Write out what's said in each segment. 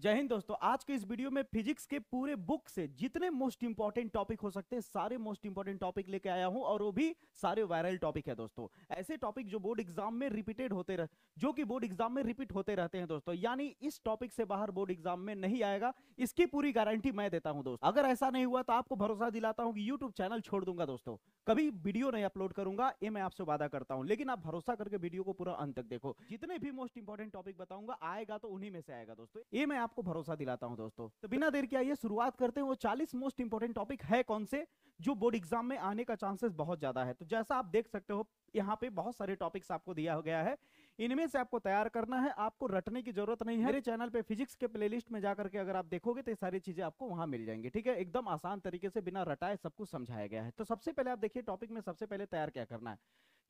जय हिंद दोस्तों। आज के इस वीडियो में फिजिक्स के पूरे बुक से जितने मोस्ट इंपॉर्टेंट टॉपिक हो सकते हैं सारे मोस्ट इंपॉर्टेंट टॉपिक लेके आया हूं, और वो भी सारे वायरल टॉपिक है दोस्तों। ऐसे टॉपिक जो बोर्ड एग्जाम में रिपीटेड होते रह जो कि बोर्ड एग्जाम में रिपीट होते रहते हैं दोस्तों, यानी इस टॉपिक से बाहर बोर्ड एग्जाम में नहीं आएगा, इसकी पूरी गारंटी मैं देता हूं दोस्तों। अगर ऐसा नहीं हुआ तो आपको भरोसा दिलाता हूं कि यूट्यूब चैनल छोड़ दूंगा दोस्तों, कभी वीडियो नहीं अपलोड करूंगा, ये मैं आपसे वादा करता हूं। लेकिन आप भरोसा करके वीडियो को पूरा अंत तक देखो, जितने भी मोस्ट इंपॉर्टेंट टॉपिक बताऊंगा आएगा तो उन्हीं में से आएगा दोस्तों, ये मैं आपको भरोसा दिलाता हूं दोस्तों। तो बिना देर के आइए शुरुआत करते हैं। वो 40 मोस्ट इंपॉर्टेंट टॉपिक है कौन से जो बोर्ड एग्जाम में आने का चांसेस बहुत ज्यादा है। तो जैसा आप देख सकते हो यहाँ पे बहुत सारे टॉपिक्स आपको दिया हो गया है, इनमें से आपको तैयार करना है, आपको रटने की जरूरत नहीं है। मेरे चैनल पे फिजिक्स के प्लेलिस्ट में जाकर के अगर आप देखोगे तो ये सारी चीजें आपको वहां मिल जाएंगी। ठीक है, एकदम आसान तरीके से बिना रटाए सब कुछ समझाया गया है। तो सबसे पहले आप देखिए टॉपिक में सबसे पहले तैयार क्या करना है।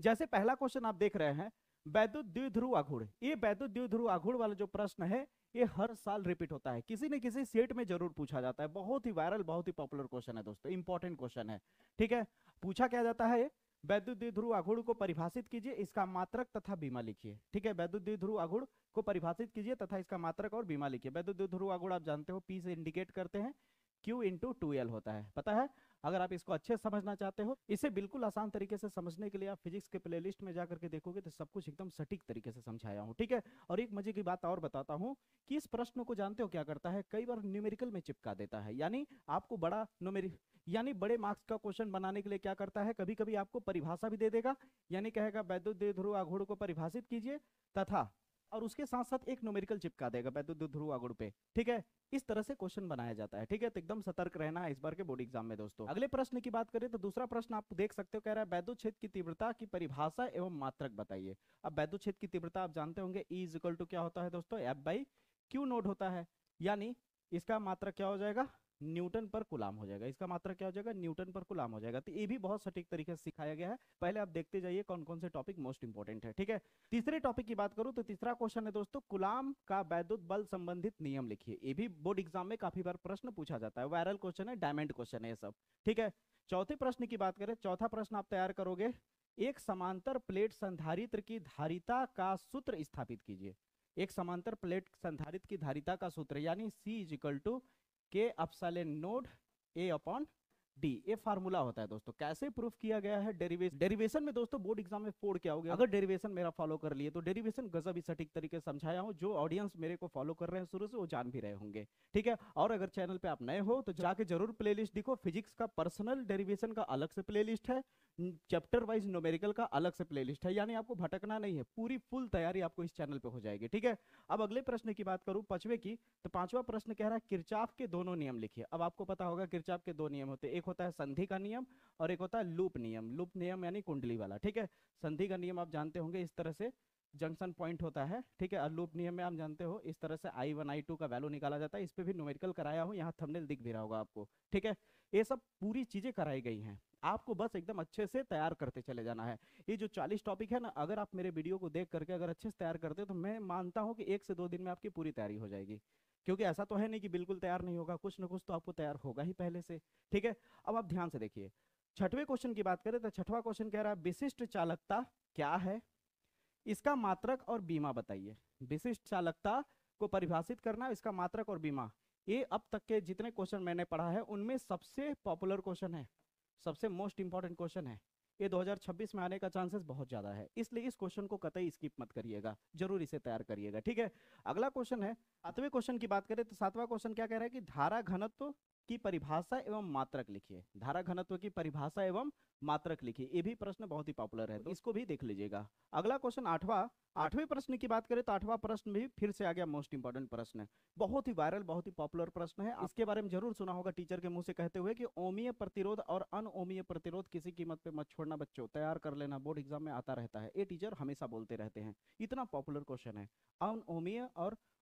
जैसे पहला क्वेश्चन आप देख रहे हैं, वैद्युत द्विध्रुव आघूर्ण। ये वैद्युत द्विध्रुव आघूर्ण वाला जो प्रश्न है ये हर साल रिपीट होता है, किसी न किसी सेट में जरूर पूछा जाता है। बहुत ही वायरल, बहुत ही पॉपुलर क्वेश्चन है दोस्तों, इंपॉर्टेंट क्वेश्चन है। ठीक है, पूछा क्या जाता है, वैद्युत द्विध्रुव आघूर्ण को परिभाषित कीजिए, इसका मात्रक तथा बीमा लिखिए। ठीक है, वैद्युत द्विध्रुव आघूर्ण को परिभाषित कीजिए तथा इसका मात्रक और बीमा लिखिए। वैद्युत द्विध्रुव आघूर्ण आप जानते हो पी से इंडिकेट करते हैं, Q इंटू 2L होता है, पता है। अगर आप इसको अच्छे से समझना चाहते हो, इसे बिल्कुल आसान तरीके से समझने के लिए आप फिजिक्स के प्लेलिस्ट में जाकर के देखोगे तो सब कुछ एकदम सटीक तरीके से समझाया हूँ। ठीक है, और एक मजे की बात और बताता हूँ कि इस प्रश्न को जानते हो क्या करता है, कई बार न्यूमेरिकल में चिपका देता है, यानी आपको बड़ा यानी बड़े मार्क्स का क्वेश्चन बनाने के लिए क्या करता है, कभी कभी आपको परिभाषा भी दे देगा, यानी कहेगा वैद्युत द्विध्रुव आघूर्ण को परिभाषित कीजिए तथा, और उसके साथ साथ एक न्यूमेरिकल चिपका देगा वैद्युत द्विध्रुव आघूर्ण पे। ठीक है, इस तरह से क्वेश्चन बनाया जाता है। ठीक है, तो एकदम सतर्क रहना है इस बार के बोर्ड एग्जाम में दोस्तों। अगले प्रश्न की बात करें तो दूसरा प्रश्न आप देख सकते हो, कह रहा है वैद्युत क्षेत्र की तीव्रता की परिभाषा एवं मात्रक बताइए। अब वैद्युत क्षेत्र की तीव्रता आप जानते होंगे E इज इक्वल टू क्या होता है दोस्तों, F बाई क्यू नोट होता है, यानी इसका मात्रक क्या हो जाएगा, न्यूटन पर कुलाम हो जाएगा। इसका मात्रक क्या हो जाएगा, न्यूटन पर कुलाम हो जाएगा। तो ये भी बहुत सटीक तरीके से सिखाया गया है। पहले आप देखते जाइए कौन कौन से टॉपिक मोस्ट इंपॉर्टेंट है। ठीक है, तीसरे टॉपिक की बात करूं तो तीसरा क्वेश्चन है दोस्तों, कुलाम का वैद्युत बल संबंधित नियम लिखिए। ये भी बोर्ड एग्जाम में काफी बार प्रश्न पूछा जाता है, वायरल क्वेश्चन है, डायमंड क्वेश्चन है ये सब। ठीक है, चौथे प्रश्न की बात करें, चौथा प्रश्न आप तैयार करोगे, एक समांतर प्लेट संधारित्र की धारिता का सूत्र स्थापित कीजिए। एक समांतर प्लेट संधारित्र की धारिता का सूत्र, यानी C इज इक्वल टू के epsilon node A upon D, ये फार्मूला होता है दोस्तों। कैसे प्रूफ किया गया है, डेरिवेशन में दोस्तों बोर्ड एग्जाम में फोड़ क्या हो गया, अगर डेरिवेशन मेरा फॉलो कर लिए तो डेरिवेशन गजब ही सटीक तरीके से समझाया हूं, जो ऑडियंस मेरे को फॉलो कर रहे हैं शुरू से वो जान भी रहे होंगे। ठीक है, और अगर चैनल पे आप नए हो तो जाके जरूर प्लेलिस्ट देखो, फिजिक्स का पर्सनल डेरिवेशन का अलग से प्लेलिस्ट है, चैप्टर वाइज न्यूमेरिकल का अलग से प्लेलिस्ट है, यानी आपको भटकना नहीं है, पूरी फुल तैयारी आपको इस चैनल पे हो जाएगी। ठीक है, अब अगले प्रश्न की बात करूं पांचवे की, तो पांचवा प्रश्न कह रहा है किरचॉफ के दोनों नियम लिखिए। अब आपको पता होगा किरचॉफ के दो नियम होते हैं, एक होता है संधि का नियम और एक होता है लूप नियम। लूप नियम यानी कुंडली वाला। ठीक है, संधि का नियम आप जानते होंगे इस तरह से जंक्शन पॉइंट होता है। ठीक है, और लूप नियम में आप जानते हो इस तरह से I1 I2 का वैल्यू निकाला जाता है। इस पे भी न्यूमेरिकल कराया हूं, यहाँ थंबनेल दिख भी रहा होगा आपको। ठीक है, ये सब पूरी चीजें कराई गई हैं, आपको बस एकदम अच्छे से तैयार करते चले जाना है। ये जो 40 टॉपिक है ना, अगर आप मेरे वीडियो को देख करके अगर अच्छे से तैयार करते हो तो मैं मानता हूं कि 1 से 2 दिन में आपकी पूरी तैयारी हो जाएगी, क्योंकि ऐसा तो है नहीं कि बिल्कुल तैयार नहीं होगा, कुछ ना कुछ तो आपको तैयार होगा ही पहले से। ठीक है, अब आप ध्यान से देखिए, छठवें क्वेश्चन की बात करें तो छठवां क्वेश्चन कह रहा है विशिष्ट चालकता क्या है, इसका मात्रक और बीमा बताइए। विशिष्ट चालकता को परिभाषित करना, इसका मात्रक और बीमा, ये अब तक के जितने क्वेश्चन मैंने पढ़ा है उनमें सबसे पॉपुलर क्वेश्चन है, सबसे मोस्ट इंपॉर्टेंट क्वेश्चन है। ये 2026 में आने का चांसेस बहुत ज्यादा है, इसलिए इस क्वेश्चन को कतई स्किप मत करिएगा, जरूर इसे तैयार करिएगा। ठीक है, अगला क्वेश्चन है, सातवें क्वेश्चन की बात करें तो सातवां क्वेश्चन क्या कह रहा है कि धारा घनत्व की परिभाषा एवं मात्रक लिखिए। धारा घनत्व की परिभाषा एवं मात्रक लिखिए, ये भी प्रश्न बहुत ही पॉपुलर है, तो इसको भी देख लीजिएगा। अगला क्वेश्चन आठवें प्रश्न की बात करें तो आठवां प्रश्न भी फिर से आ गया, मोस्ट इंपॉर्टेंट प्रश्न है, बहुत ही वायरल, बहुत ही पॉपुलर प्रश्न है। इसके बारे में जरूर सुना होगा टीचर के मुंह से कहते हुए कि ओमीय प्रतिरोध और अनओमीय प्रतिरोध किसी कीमत पे मत छोड़ना बच्चों, तैयार कर लेना, बोर्ड एग्जाम में आता रहता है, ये टीचर हमेशा बोलते रहते हैं, इतना पॉपुलर क्वेश्चन है।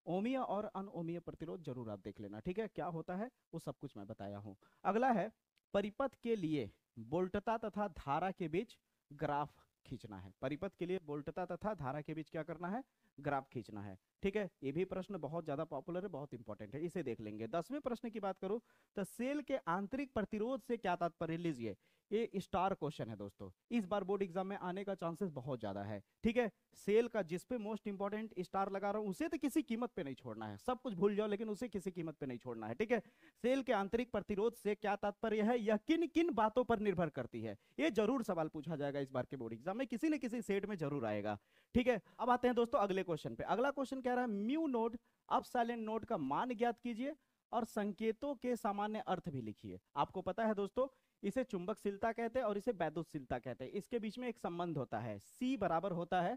ओमीय और अनओमीय प्रतिरोध जरूर आप देख लेना। ठीक है, क्या होता है वो सब कुछ मैं बताया हूं। अगला है परिपथ के लिए वोल्टता तथा धारा के बीच ग्राफ खींचना है। परिपथ के लिए वोल्टता तथा धारा के बीच क्या करना है, ग्राफ खींचना है। ठीक है, ये भी प्रश्न बहुत ज्यादा पॉपुलर है, बहुत इंपॉर्टेंट है, इसे देख लेंगे। 10वें प्रश्न की बात करूं तो सेल के आंतरिक प्रतिरोध से क्या तात्पर्य, लीजिए ये स्टार क्वेश्चन है दोस्तों, इस बार बोर्ड एग्जाम में आने का चांसेस बहुत ज्यादा है। ठीक है, सेल का जिस पे मोस्ट इंपॉर्टेंट स्टार लगा रहा हूं उसे तो किसी कीमत पे नहीं छोड़ना है, सब कुछ भूल जाओ लेकिन उसे किसी कीमत पे नहीं छोड़ना है। ठीक है, सेल के आंतरिक प्रतिरोध से क्या तात्पर्य है, यह किन किन बातों पर निर्भर करती है, ये जरूर सवाल पूछा जाएगा इस बार के बोर्ड एग्जाम में, किसी न किसी सेट में जरूर आएगा। ठीक है, अब आते हैं दोस्तों अगले क्वेश्चन पे। अगला क्वेश्चन कह रहा है म्यू नोड अपसाइलेंट नोड का मान ज्ञात कीजिए और संकेतों के सामान्य अर्थ भी लिखिए। आपको पता है दोस्तों, इसे चुंबकशीलता कहते हैं और इसे वैद्युतशीलता कहते हैं। इसके बीच में एक संबंध होता है, सी बराबर होता है,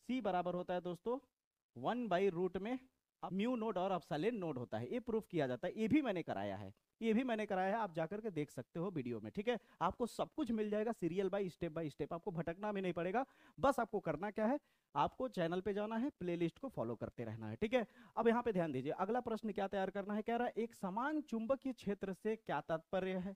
सी बराबर होता है दोस्तों 1/रूट में म्यू नोड और अपसाइलेंट नोड होता है। ये प्रूफ किया जाता है, ये भी मैंने कराया है, ये भी मैंने कराया है, आप जाकर के देख सकते हो वीडियो में। ठीक है, आपको सब कुछ मिल जाएगा सीरियल बाय स्टेप, आपको भटकना भी नहीं पड़ेगा। बस आपको करना क्या है, आपको चैनल पे जाना है, प्लेलिस्ट को फॉलो करते रहना है। ठीक है, अब यहाँ पे ध्यान दीजिए, अगला प्रश्न क्या तैयार करना है, कह रहा है एक समान चुंबकीय क्षेत्र से क्या तात्पर्य है।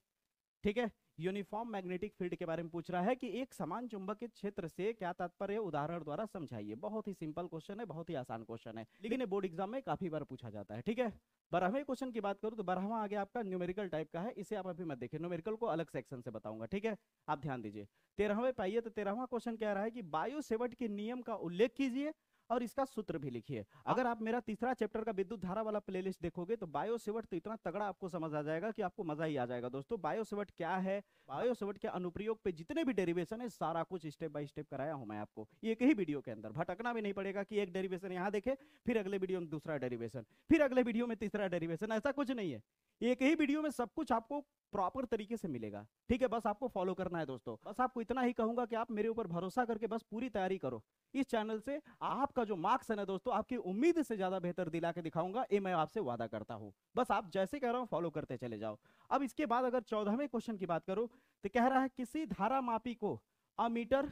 ठीक है, यूनिफॉर्म मैग्नेटिक फील्ड के बारे में पूछ रहा है कि एक समान चुंबकीय क्षेत्र से क्या तात्पर्य, उदाहरण द्वारा समझाइए। बहुत ही सिंपल क्वेश्चन है, बहुत ही आसान क्वेश्चन है, लेकिन ये बोर्ड एग्जाम में काफी बार पूछा जाता है। ठीक है, 12वें क्वेश्चन की बात करूं तो 12वां आगे आपका न्यूमेरिकल टाइप का है, इसे आप अभी मत देखिए, न्यूमेरिकल को अलग सेक्शन से बताऊंगा। ठीक है, आप ध्यान दीजिए। 13वें पे आइए तो 13वां क्वेश्चन कह रहा है कि बायो सेवर्ट के नियम का उल्लेख कीजिए और इसका सूत्र भी लिखिए। अगर आप मेरा तीसरा चैप्टर का विद्युत धारा वाला प्लेलिस्ट देखोगे तो बायो सेवर्ट तो इतना तगड़ा आपको समझ आ जाएगा कि आपको मजा ही आ जाएगा। दोस्तों बायो सेवर्ट क्या है, बायो सेवर्ट के अनुप्रयोग पे जितने भी डेरिवेशन है सारा कुछ स्टेप बाय स्टेप कराया हूं मैं आपको एक ही वीडियो के अंदर। भटकना भी नहीं पड़ेगा कि एक डेरिवेशन यहाँ देखे फिर अगले वीडियो में दूसरा डेरिवेशन, फिर अगले वीडियो में तीसरा डेरिवेशन, ऐसा कुछ नहीं है, एक ही वीडियो में सब कुछ आपको प्रॉपर तरीके से मिलेगा। ठीक है, बस आपको फॉलो करना है दोस्तों। बस आपको इतना ही कहूंगा कि आप मेरे ऊपर भरोसा करके बस पूरी तैयारी करो। इस चैनल से आपका जो मार्क्स है ना दोस्तों, आपकी उम्मीद से ज्यादा बेहतर दिला के दिखाऊंगा, ये मैं आपसे वादा करता हूं। बस आप जैसे कह रहा हूं फॉलो करते चले जाओ। अब इसके बाद अगर 14वें क्वेश्चन की बात करूं तो कह रहा है किसी धारा मापी को अमीटर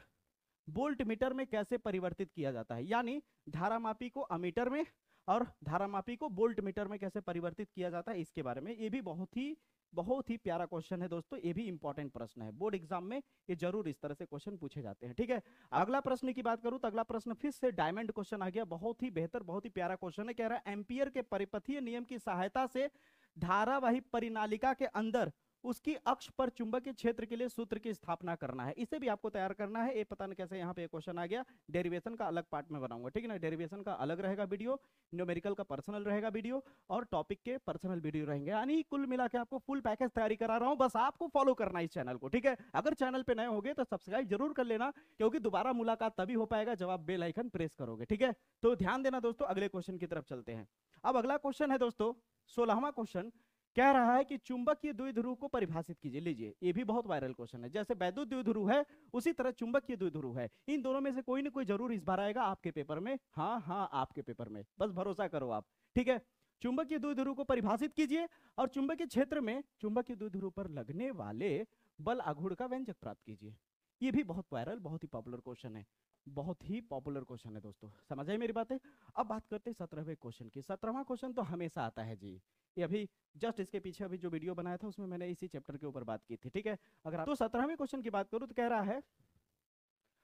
वोल्ट मीटर में कैसे परिवर्तित किया जाता है, यानी धारा मापी को अमीटर में और धारा मापी को वोल्ट मीटर में कैसे परिवर्तित किया जाता है, इसके बारे में। ये भी बहुत ही प्यारा क्वेश्चन है दोस्तों, ये भी इंपॉर्टेंट प्रश्न है बोर्ड एग्जाम में, ये जरूर इस तरह से क्वेश्चन पूछे जाते हैं। ठीक है, अगला प्रश्न की बात करूं तो अगला प्रश्न फिर से डायमंड क्वेश्चन आ गया, बहुत ही बेहतर, बहुत ही प्यारा क्वेश्चन है। कह रहा है एम्पियर के परिपथीय नियम की सहायता से धारावाही परिनालिका के अंदर उसकी अक्ष पर चुंबकीय क्षेत्र के लिए सूत्र की स्थापना करना है। इसे भी आपको तैयार करना है, ये पता नहीं कैसे यहाँ पे क्वेश्चन आ गया। डेरिवेशन का अलग पार्ट में बनाऊंगा, ठीक है ना, डेरिवेशन का अलग रहेगा वीडियो, न्यूमेरिकल का पर्सनल रहेगा वीडियो और टॉपिक के पर्सनल वीडियो रहेंगे, यानी कुल मिला के आपको फुल पैकेज तैयारी करा रहा हूं। बस आपको फॉलो करना है इस चैनल को। ठीक है, अगर चैनल पे नए होगे तो सब्सक्राइब जरूर कर लेना, क्योंकि दोबारा मुलाकात तभी हो पाएगा जब आप बेल आइकन प्रेस करोगे। ठीक है, तो ध्यान देना दोस्तों। अगले क्वेश्चन की तरफ चलते हैं। अब अगला क्वेश्चन है दोस्तों 16वां क्वेश्चन, कह रहा है कि चुंबकीय द्विध्रुव को परिभाषित कीजिए। लीजिए, ये भी बहुत वायरल क्वेश्चन है, जैसे वैद्युत द्विध्रुव है उसी तरह चुंबकीय द्विध्रुव है, इन दोनों में से कोई ना कोई जरूर इस बार आएगा आपके पेपर में। हाँ हाँ, आपके पेपर में, बस भरोसा करो आप। ठीक है, चुंबकीय द्विध्रुव को परिभाषित कीजिए और चुंबकीय क्षेत्र में चुंबकीय द्विध्रुव पर लगने वाले बल आघूर्ण का व्यंजक प्राप्त कीजिए। ये भी बहुत वायरल, बहुत ही पॉपुलर क्वेश्चन है, बहुत ही पॉपुलर क्वेश्चन है दोस्तों, समझ आए मेरी बातें। अब बात करते हैं 17वें क्वेश्चन की। 17वां क्वेश्चन तो हमेशा आता है जी, ये अभी जस्ट इसके पीछे अभी जो वीडियो बनाया था उसमें मैंने इसी चैप्टर के ऊपर बात की थी। ठीक है, अगर तो 17वें क्वेश्चन की बात करूं तो कह रहा है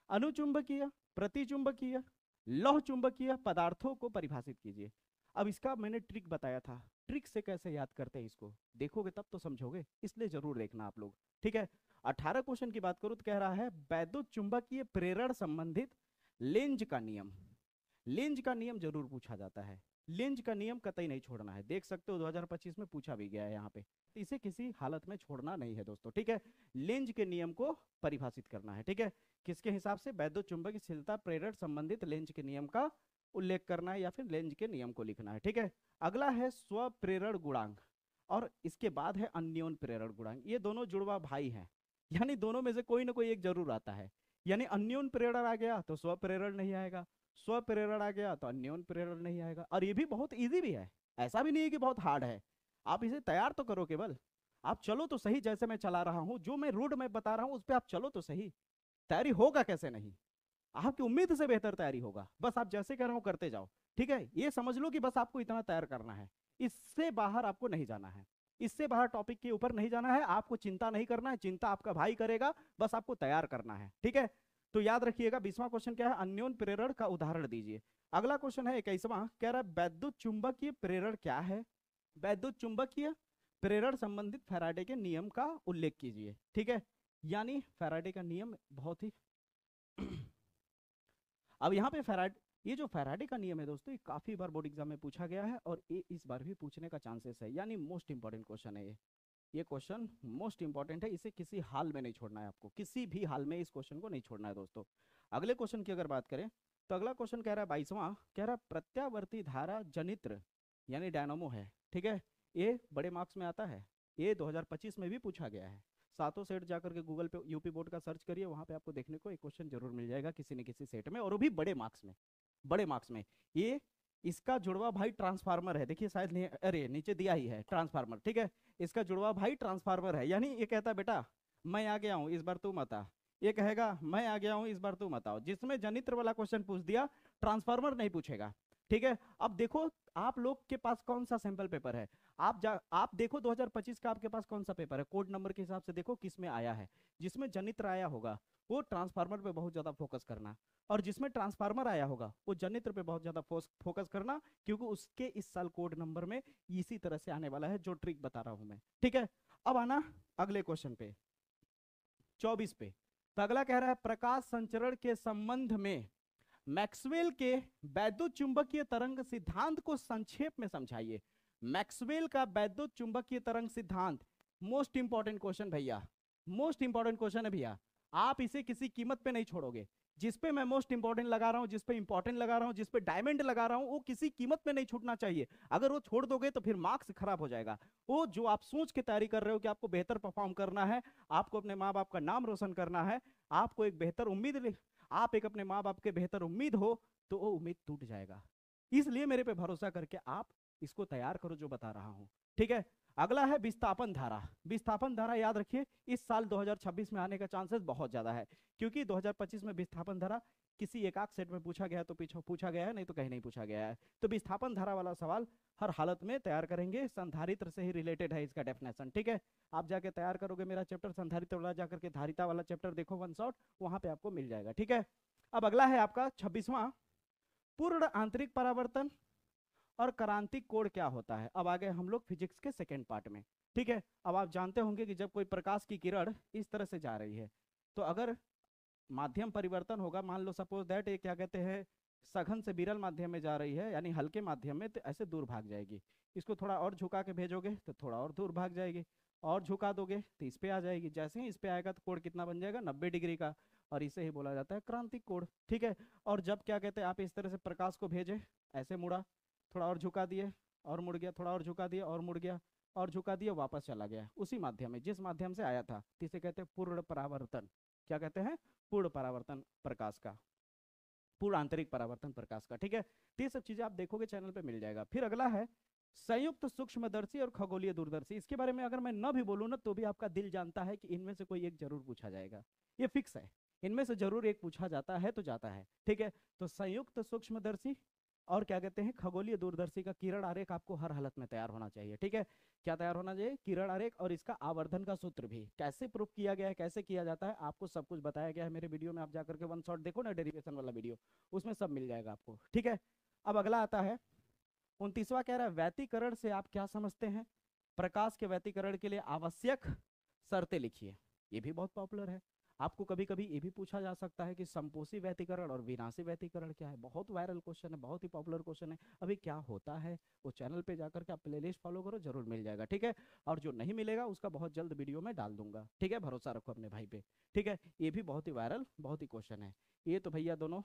अनुचुंबकीय, प्रतिचुंबकीय, लौह चुंबकीय पदार्थों को परिभाषित कीजिए। अब इसका मैंने ट्रिक बताया था, ट्रिक से कैसे याद करते हैं इसको देखोगे तब तो समझोगे, इसलिए जरूर देखना आप लोग। ठीक है, 18 क्वेश्चन की बात करूं तो कह रहा है वैद्युत चुंबकीय प्रेरण संबंधित लेंज का नियम। लेंज का नियम जरूर पूछा जाता है, लेंज का नियम कतई नहीं छोड़ना है, देख सकते हो 2025 में पूछा भी गया है यहाँ पे, इसे किसी हालत में छोड़ना नहीं है दोस्तों। ठीक है, लेंज के नियम को परिभाषित करना है। ठीक है, किसके हिसाब से, वैद्युत चुंबकीयशीलता प्रेरण संबंधित लेंज के नियम का उल्लेख करना है या फिर लेंज के नियम को लिखना है। ठीक है, अगला है स्व प्रेरण गुणांक और इसके बाद है अन्योन प्रेरण गुणांक। ये दोनों जुड़वा भाई हैं, यानी दोनों में से कोई ना कोई एक जरूर आता है, यानी अन्योन प्रेरण आ गया तो स्व प्रेरण नहीं आएगा, स्व प्रेरण आ गया तो अन्योन प्रेरण नहीं आएगा। और ये भी बहुत इजी भी है, ऐसा भी नहीं है कि बहुत हार्ड है, आप इसे तैयार तो करो, केवल आप चलो तो सही, जैसे मैं चला रहा हूं, जो मैं रोड मैप बता रहा हूं उस पर आप चलो तो सही, तैयारी होगा कैसे नहीं, आपकी उम्मीद से बेहतर तैयारी होगा, बस आप जैसे कह रहा हूं करते जाओ। ठीक है, ये समझ लो कि बस आपको इतना तैयार करना है, इससे बाहर आपको नहीं जाना है, इससे बाहर टॉपिक के ऊपर नहीं जाना है, आपको चिंता नहीं करना है, चिंता आपका भाई करेगा, बस आपको तैयार करना है। ठीक है, तो याद रखिएगा 20वां क्वेश्चन क्या है, अन्योन प्रेरण का उदाहरण दीजिए। अगला क्वेश्चन है 21वां, कह रहा है वैद्युत चुंबकीय प्रेरण क्या है, वैद्युत चुंबकीय प्रेरण संबंधित फैराडे के नियम का उल्लेख कीजिए। ठीक है, यानी फैराडे का नियम बहुत ही अब यहाँ पे ये जो फैराडे का नियम है दोस्तों, ये काफी बार बोर्ड एग्जाम में पूछा गया है और ये इस बार भी पूछने का चांसेस है, यानी मोस्ट इंपॉर्टेंट क्वेश्चन है ये क्वेश्चन मोस्ट इंपॉर्टेंट है, इसे किसी हाल में नहीं छोड़ना है आपको, किसी भी हाल में इस क्वेश्चन को नहीं छोड़ना है दोस्तों। अगले क्वेश्चन की अगर बात करें तो अगला क्वेश्चन कह रहा है 22वां, कह रहा है प्रत्यावर्ती धारा जनित्र यानी डायनामो है, ठीक है। ये बड़े मार्क्स में आता है, ये 2025 में भी पूछा गया है। सातों सेट जाकर के गूगल पे यूपी बोर्ड का सर्च करिए, वहां पे आपको देखने को एक क्वेश्चन जरूर मिल जाएगा किसी न किसी सेट में, और वो भी बड़े मार्क्स में, बड़े मार्क्स में। ये इसका जुड़वा भाई ट्रांसफार्मर है, देखिए शायद नहीं, अरे नीचे दिया ही है ट्रांसफार्मर, ठीक है। इसका जुड़वा भाई ट्रांसफार्मर है, यानी ये कहता है बेटा मैं आ गया हूं इस बार तू मत आ, ये कहेगा मैं आ गया हूं इस बार तू मत आओ। जिसमें जनित्र वाला क्वेश्चन पूछ दिया, ट्रांसफार्मर नहीं पूछेगा, ठीक है। अब देखो आप लोग के पास कौन सा सैंपल पेपर है, आप देखो 2025 का आपके पास कौन सा पेपर है, कोड नंबर के हिसाब से देखो किस में आया है। जिसमें जनित्र आया होगा वो ट्रांसफार्मर पे बहुत ज्यादा फोकस करना, और जिसमें ट्रांसफार्मर आया होगा वो जनित्र पे बहुत ज्यादा फोकस करना, क्योंकि उसके इस साल कोड नंबर में इसी तरह से आने वाला है जो ट्रिक बता रहा हूं मैं, ठीक है। अब आना अगले क्वेश्चन पे 24 पे। तो अगला कह रहा है प्रकाश संचरण के संबंध में मैक्सवेल के वैद्युत चुंबकीय तरंग सिद्धांत को संक्षेप में समझाइए। मैक्सवेल का वैद्युत चुंबकीय तरंग सिद्धांत मोस्ट इंपॉर्टेंट क्वेश्चन भैया, मोस्ट इंपॉर्टेंट क्वेश्चन है भैया। आप इसे किसी कीमत पे नहीं छोड़ोगे, जिसपे मैं मोस्ट इंपॉर्टेंट लगा रहा हूं, जिसपे इंपॉर्टेंट लगा रहा हूं, जिसपे डायमंड लगा रहा हूं, वो किसी कीमत पे नहीं छूटना चाहिए। अगर वो छोड़ दोगे तो फिर मार्क्स खराब हो जाएगा। वो जो आप सोच के तैयारी कर रहे हो कि आपको बेहतर परफॉर्म करना है, आपको अपने माँ बाप का नाम रोशन करना है, आपको एक बेहतर उम्मीद, आप एक अपने माँ बाप के बेहतर उम्मीद हो, तो वो उम्मीद टूट जाएगा। इसलिए मेरे पे भरोसा करके आप इसको तैयार करो जो बता रहा हूं, ठीक है। अगला है विस्थापन धारा। विस्थापन धारा याद रखिए इस साल 2026 में आने का चांसेस बहुत ज्यादा है, क्योंकि 2025 में विस्थापन धारा किसी एक आध सेट में पूछा गया, तो पीछे पूछा गया है, नहीं तो कहीं नहीं पूछा गया है। तो विस्थापन धारा वाला सवाल हर हालत में तैयार करेंगे, संधारित्र से ही रिलेटेड है इसका डेफिनेशन, ठीक है। आप जाके तैयार करोगे मेरा चैप्टर संधारित्र वाला, जाकर के धारिता वाला चैप्टर देखो वन शॉट, वहां पे आपको मिल जाएगा, ठीक है। अब अगला है आपका 26वां, पूर्ण आंतरिक परावर्तन और क्रांतिक कोण क्या होता है। अब आ गए हम लोग फिजिक्स के सेकेंड पार्ट में, ठीक है। अब आप जानते होंगे कि जब कोई प्रकाश की किरण इस तरह से जा रही है, तो अगर माध्यम परिवर्तन होगा, मान लो सपोज दैट ये क्या कहते हैं सघन से विरल माध्यम में जा रही है, यानी हल्के माध्यम में, तो ऐसे दूर भाग जाएगी। इसको थोड़ा और झुका के भेजोगे तो थोड़ा और दूर भाग जाएगी, और झुका दोगे तो इस पे आ जाएगी। जैसे ही इस पे आएगा तो कोण कितना बन जाएगा, 90 डिग्री का, और इसे ही बोला जाता है क्रांतिक कोण, ठीक है। और जब क्या कहते हैं आप इस तरह से प्रकाश को भेजे, ऐसे मुड़ा, थोड़ा और झुका दिए और मुड़ गया, थोड़ा और झुका दिया और मुड़ गया और झुका दिया, वापस चला गया उसी माध्यम में जिस माध्यम से आया था, इसे कहते हैं पूर्ण परावर्तन। क्या कहते हैं, पूर्ण परावर्तन प्रकाश का, पूर्ण आंतरिक परावर्तन प्रकाश का, ठीक है। तो ये सब चीजें आप देखोगे चैनल पे मिल जाएगा। फिर अगला है संयुक्त सूक्ष्मदर्शी और खगोलीय दूरदर्शी। इसके बारे में अगर मैं न भी बोलूं ना तो भी आपका दिल जानता है कि इनमें से कोई एक जरूर पूछा जाएगा, ये फिक्स है, इनमें से जरूर एक पूछा जाता है तो जाता है, ठीक है। तो संयुक्त सूक्ष्मदर्शी और क्या कहते हैं खगोलीय दूरदर्शी का किरण आरेख आपको हर हालत में तैयार होना चाहिए, ठीक है। क्या तैयार होना चाहिए, किरण आरेख, और इसका आवर्धन का सूत्र भी कैसे प्रूफ किया गया है, कैसे किया जाता है, आपको सब कुछ बताया गया है मेरे वीडियो में। आप जाकर के वन शॉट देखो ना, डेरिवेशन वाला वीडियो, उसमें सब मिल जाएगा आपको, ठीक है। अब अगला आता है 29वां, कह रहा है व्यतिकरण से आप क्या समझते हैं। प्रकाश के व्यतिकरण के लिए आवश्यक शर्तें लिखिए। ये भी बहुत पॉपुलर है, आपको कभी कभी ये भी पूछा जा सकता है कि संपोषी व्यतिकरण और विनाशी व्यतिकरण क्या है। बहुत वायरल क्वेश्चन है, बहुत ही पॉपुलर क्वेश्चन है। अभी क्या होता है वो चैनल पे जाकर के आप प्लेलिस्ट फॉलो करो, जरूर मिल जाएगा, ठीक है। और जो नहीं मिलेगा उसका बहुत जल्द वीडियो में डाल दूंगा, ठीक है। भरोसा रखो अपने भाई पे, ठीक है। ये भी बहुत ही वायरल, बहुत ही क्वेश्चन है। ये तो भैया दोनों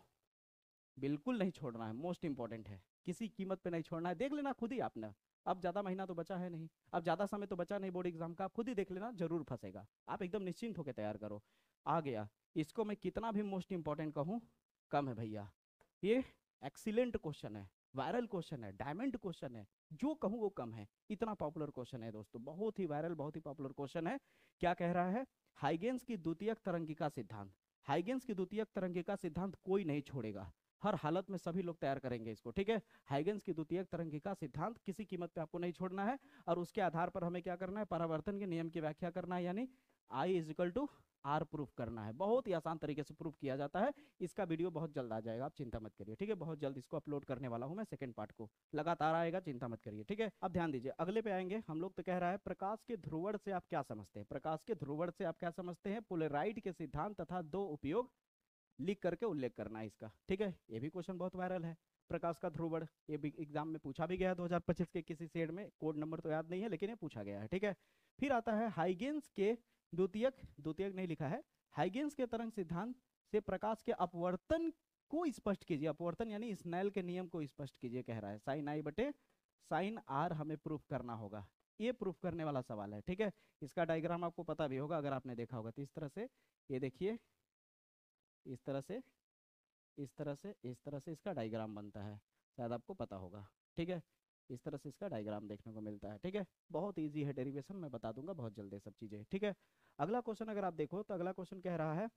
बिल्कुल नहीं छोड़ना है, मोस्ट इंपॉर्टेंट है, किसी कीमत पे नहीं छोड़ना है। देख लेना खुद ही आपने, अब ज्यादा महीना तो बचा है नहीं, अब ज्यादा समय तो बचा नहीं बोर्ड एग्जाम का, आप खुद ही देख लेना, जरूर फंसेगा। आप एकदम निश्चिंत होकर तैयार करो। आ गया, इसको मैं कितना भी मोस्ट इंपॉर्टेंट कहूँ कम है भैया। ये एक्सीलेंट क्वेश्चन है, वायरल क्वेश्चन है, डायमंड क्वेश्चन है, जो कहूँ वो कम है, इतना पॉपुलर क्वेश्चन है दोस्तों, बहुत ही वायरल, बहुत ही पॉपुलर क्वेश्चन है। क्या कह रहा है, हाइगेंस की द्वितीयक तरंगिका सिद्धांत। हाइगेंस की द्वितीयक तरंगिका सिद्धांत कोई नहीं छोड़ेगा, हर हालत में सभी लोग तैयार करेंगे इसको, ठीक है। हाइगेंस की द्वितीयक तरंगिका सिद्धांत किसी कीमत पे आपको नहीं छोड़ना है, और उसके आधार पर हमें क्या करना है, परावर्तन के नियम की व्याख्या करना है, यानी I = आर प्रूफ करना है। बहुत ही आसान तरीके से प्रूफ किया जाता है। इसका वीडियो बहुत जल्द आ जाएगा, आप चिंता मत करिए, ठीक है। बहुत जल्द इसको अपलोड करने वाला हूं मैं, सेकंड पार्ट को लगातार आएगा, चिंता मत करिए, ठीक है। अब ध्यान दीजिए, अगले पे आएंगे हम लोग। तो कह रहा है प्रकाश के ध्रुवण से आप क्या समझते हैं? प्रकाश के ध्रुवण से आप क्या समझते हैं? पोलराइड के सिद्धांत तथा दो उपयोग लिख करके उल्लेख करना है इसका, ठीक है। ये भी क्वेश्चन बहुत वायरल है, प्रकाश का ध्रुवण। ये भी एग्जाम में पूछा भी गया 2025 के किसी सेड में, कोड नंबर तो याद नहीं है लेकिन ये पूछा गया है, ठीक है। फिर आता है हाइगेन्स के द्वितीयक, द्वितीयक नहीं लिखा है, हाइगेन्स के तरंग सिद्धांत से प्रकाश के अपवर्तन को स्पष्ट कीजिए। अपवर्तन यानी स्नेल के नियम को स्पष्ट कीजिए कह रहा है। साइन आई बटे साइन आर हमें प्रूफ करना होगा, ये प्रूफ करने वाला सवाल है, ठीक है। इसका डायग्राम आपको पता भी होगा अगर आपने देखा होगा। तो इस तरह से ये देखिए, इस तरह से, इस तरह से, इस तरह से इसका डायग्राम बनता है, शायद आपको पता होगा, ठीक है। इस तरह से इसका डायग्राम देखने को मिलता है, ठीक है। बहुत इजी है डेरिवेशन, मैं बता दूंगा बहुत जल्दी सब चीजें, ठीक है। अगला क्वेश्चन अगर आप देखो तो अगला क्वेश्चन कह रहा है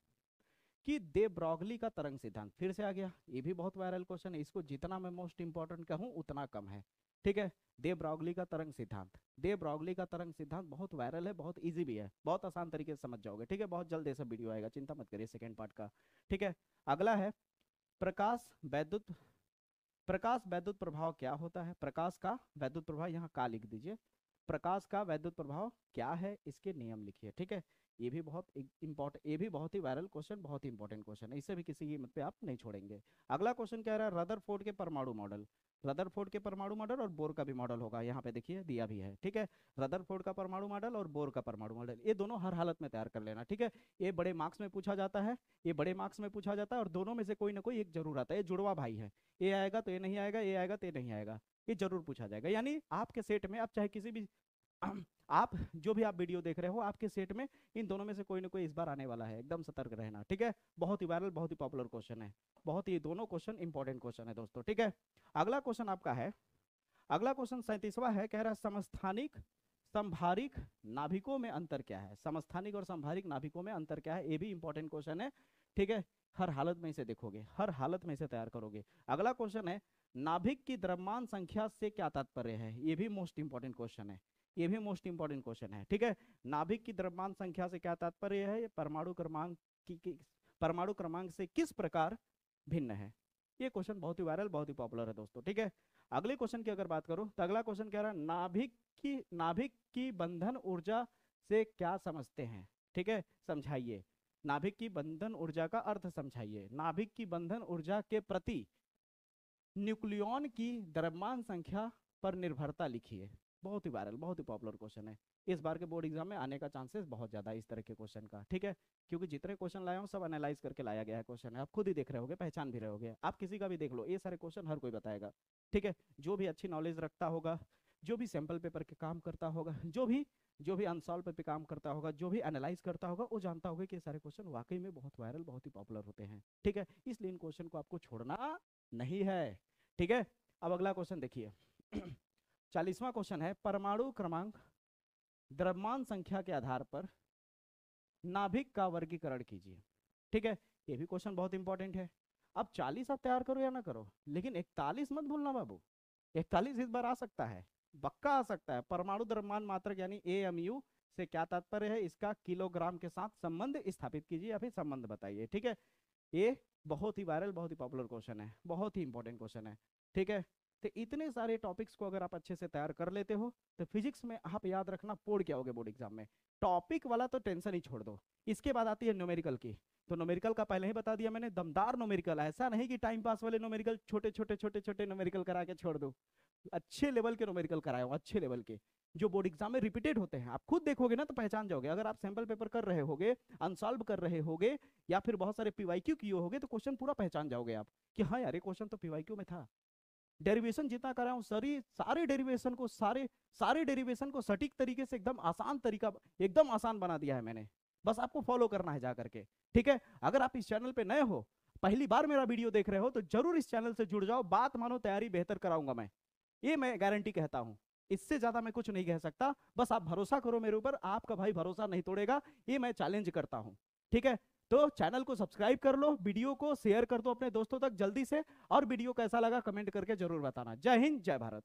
कि दे ब्रॉगली का तरंग सिद्धांत, फिर से आ गया। ये भी बहुत वायरल क्वेश्चन है, इसको जितना मैं मोस्ट इंपॉर्टेंट कहूँ उतना कम है, ठीक है। दे ब्रॉगली का तरंग सिद्धांत, दे ब्रॉगली का तरंग सिद्धांत बहुत वायरल है, बहुत इजी भी है, बहुत आसान तरीके से समझ जाओगे, ठीक है। बहुत जल्द ये सब वीडियो आएगा, चिंता मत करिए, सेकेंड पार्ट का, ठीक है। अगला है प्रकाश वैद्युत, प्रकाश वैद्युत प्रभाव क्या होता है? प्रकाश का वैद्युत प्रभाव, यहाँ का लिख दीजिए, प्रकाश का वैद्युत प्रभाव क्या है, इसके नियम लिखिए, ठीक है। ये भी बहुत इंपॉर्टेंट, ये भी बहुत ही वायरल क्वेश्चन, बहुत ही इंपॉर्टेंट क्वेश्चन है, इससे भी किसी कीमत पे आप नहीं छोड़ेंगे। अगला क्वेश्चन कह रहा है रदरफोर्ड के परमाणु मॉडल, रदरफोर्ड के परमाणु मॉडल और बोर का भी मॉडल होगा, यहाँ पे देखिए दिया भी है, ठीक है। रदरफोर्ड का परमाणु मॉडल और बोर का परमाणु मॉडल, ये दोनों हर हालत में तैयार कर लेना, ठीक है। ये बड़े मार्क्स में पूछा जाता है, ये बड़े मार्क्स में पूछा जाता है, और दोनों में से कोई ना कोई एक जरूर आता है। ये जुड़वा भाई है, ये आएगा तो ये नहीं आएगा, ये आएगा तो ये नहीं आएगा, ये जरूर पूछा जाएगा। यानी आपके सेट में, आप चाहे किसी भी आप जो भी आप वीडियो देख रहे हो, आपके सेट में इन दोनों में से कोई ना कोई इस बार आने वाला है, एकदम सतर्क रहना, ठीक है। बहुत ही वायरल, बहुत ही पॉपुलर क्वेश्चन है, बहुत ही, दोनों क्वेश्चन इंपॉर्टेंट क्वेश्चन है दोस्तों, ठीक है। अगला क्वेश्चन आपका है, अगला क्वेश्चन 37वां है, कह रहा है समस्थानिक संभारिक नाभिकों में अंतर क्या है? समस्थानिक और संभारिक नाभिकों में अंतर क्या है? ये भी इंपॉर्टेंट क्वेश्चन है, ठीक है। हर हालत में इसे देखोगे, हर हालत में इसे तैयार करोगे। अगला क्वेश्चन है नाभिक की द्रव्यमान संख्या से क्या तात्पर्य है? ये भी मोस्ट इंपॉर्टेंट क्वेश्चन है, ये भी मोस्ट इंपॉर्टेंट क्वेश्चन है, ठीक है। नाभिक की द्रव्यमान संख्या से क्या तात्पर्य है? ये परमाणु क्रमांक की परमाणु क्रमांक से किस प्रकार भिन्न है? ये क्वेश्चन बहुत ही वायरल, बहुत ही पॉपुलर है दोस्तों, ठीक है। अगले क्वेश्चन की अगर बात करूं तो अगला क्वेश्चन कह रहा है नाभिक की बंधन ऊर्जा से क्या समझते हैं? ठीक है, समझाइए, नाभिक की बंधन ऊर्जा का अर्थ समझाइए। नाभिक की बंधन ऊर्जा के प्रति न्यूक्लियॉन की द्रव्यमान संख्या पर निर्भरता लिखिए। बहुत ही वायरल, बहुत ही पॉपुलर क्वेश्चन है, इस बार के बोर्ड एग्जाम में आने का चांसेस बहुत ज्यादा है इस तरह के क्वेश्चन का, ठीक है। क्योंकि जितने क्वेश्चन लाया हूँ सब एनालाइज करके लाया गया है क्वेश्चन है, आप खुद ही देख रहे होगे, पहचान भी रहे होगे, आप किसी का भी देख लो, ये सारे क्वेश्चन हर कोई बताएगा, ठीक है। जो भी अच्छी नॉलेज रखता होगा, जो भी सैंपल पेपर के काम करता होगा, जो भी अनसॉल्व पे काम करता होगा, जो भी एनालाइज करता होगा, वो जानता होगा कि ये सारे क्वेश्चन वाकई में बहुत वायरल, बहुत ही पॉपुलर होते हैं, ठीक है। इसलिए इन क्वेश्चन को आपको छोड़ना नहीं है, ठीक है। अब अगला क्वेश्चन देखिए 40वां क्वेश्चन है परमाणु क्रमांक द्रव्यमान संख्या के आधार पर नाभिक का वर्गीकरण कीजिए, ठीक है। ये भी क्वेश्चन बहुत इंपॉर्टेंट है। अब 40 आप तैयार करो या ना करो, लेकिन 41 मत भूलना बाबू, 41 इस बार आ सकता है, पक्का आ सकता है। परमाणु द्रव्यमान मात्रक यानी AMU से क्या तात्पर्य है? इसका किलोग्राम के साथ संबंध स्थापित कीजिए या फिर संबंध बताइए, ठीक है। ये बहुत ही वायरल, बहुत ही पॉपुलर क्वेश्चन है, बहुत ही इंपॉर्टेंट क्वेश्चन है, ठीक है। तो इतने सारे टॉपिक्स को अगर आप अच्छे से तैयार कर लेते हो तो फिजिक्स में आप याद रखना पोड़ क्या होगे बोर्ड एग्जाम में। टॉपिक वाला तो टेंशन ही छोड़ दो, इसके बाद आती है न्यूमेरिकल की। तो न्यूमेरिकल का पहले ही बता दिया मैंने, दमदार न्यूमेरिकल, ऐसा नहीं कि टाइम पास वाले न्यूमेरिकल छोटे छोटे न्यूमेरिकल करा के छोड़ दो, अच्छे लेवल के न्यूमेरिकल कराए हो, अच्छे लेवल के जो बोर्ड एग्जाम में रिपीटेड होते हैं। आप खुद देखोगे ना तो पहचान जाओगे, अगर आप सैंपल पेपर कर रहे होगे, अनसॉल्व कर रहे होगे, या फिर बहुत सारे PYQ किए होगे, तो क्वेश्चन पूरा पहचान जाओगे आप कि हाँ यार ये क्वेश्चन तो PYQ में था। डेरिवेशन जितना कर रहा हूँ सारे डेरिवेशन को सटीक तरीके से एकदम आसान तरीका, एकदम आसान बना दिया है मैंने, बस आपको फॉलो करना है जा करके, ठीक है। अगर आप इस चैनल पे नए हो, पहली बार मेरा वीडियो देख रहे हो, तो जरूर इस चैनल से जुड़ जाओ, बात मानो तैयारी बेहतर कराऊंगा मैं, ये मैं गारंटी कहता हूं, इससे ज्यादा मैं कुछ नहीं कह सकता। बस आप भरोसा करो मेरे ऊपर, आपका भाई भरोसा नहीं तोड़ेगा, ये मैं चैलेंज करता हूं, ठीक है। तो चैनल को सब्सक्राइब कर लो, वीडियो को शेयर कर दो अपने दोस्तों तक जल्दी से, और वीडियो कैसा लगा कमेंट करके जरूर बताना। जय हिंद, जय भारत।